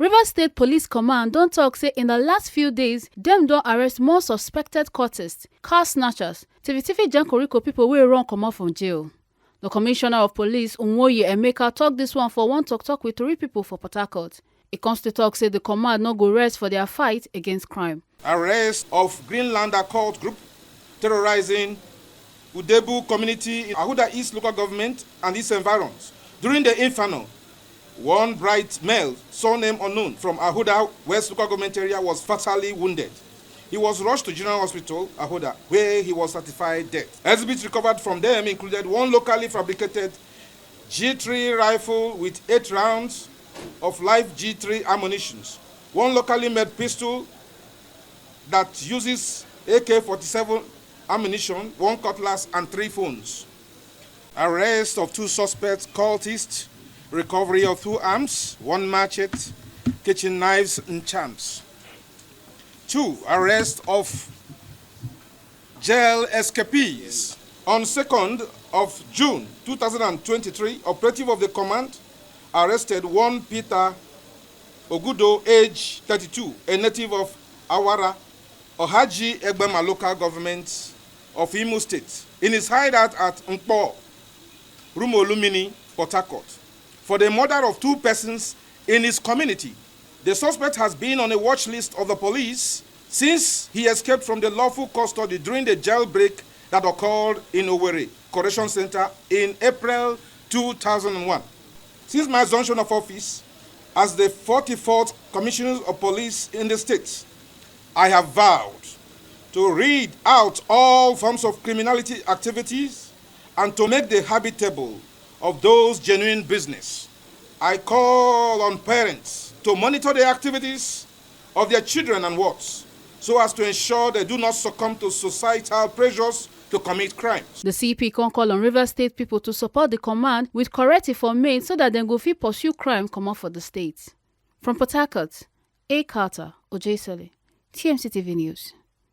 Rivers State Police Command don talk say in the last few days, dem don arrest more suspected cultists, car snatchers, tiffy jankoriko people wey run comot from jail. The Commissioner of Police, Nwonyi, talk this one for one talk with 3 people for Port Harcourt. E comes to talk say the command no go rest for their fight against crime. Arrest of Greenlander cult group terrorizing Udebu community in Ahuda East local government and its environs. During the inferno, one bright male, surname unknown, from Ahuda West local government area was fatally wounded. He was rushed to General Hospital, Ahuda, where he was certified dead. Exhibits recovered from them included one locally fabricated G3 rifle with 8 rounds of live G3 ammunition, one locally made pistol that uses AK-47 ammunition, 1 cutlass, and 3 phones. Arrest of 2 suspects cultists, recovery of 2 arms, 1 machete, kitchen knives, and charms. 2. Arrest of jail escapees. On 2nd of June 2023, operative of the command arrested one Peter Ogudo, age 32, a native of Awara, Ohaji Egbema local government of Imo State, in his hideout at Nkpo, Rumolumini, Port Harcourt, for the murder of 2 persons in his community. The suspect has been on a watch list of the police since he escaped from the lawful custody during the jailbreak that occurred in Owerri Correction Center in April 2001. Since my assumption of office as the 44th Commissioner of Police in the state, I have vowed to read out all forms of criminality activities and to make the habitable of those genuine business. I call on parents to monitor the activities of their children and wards so as to ensure they do not succumb to societal pressures to commit crimes. The CP can call on Rivers State people to support the command with correct information so that they go fit pursue crime comot for the state. From Port Harcourt, A. Carter, Ojesele, TMC TV News.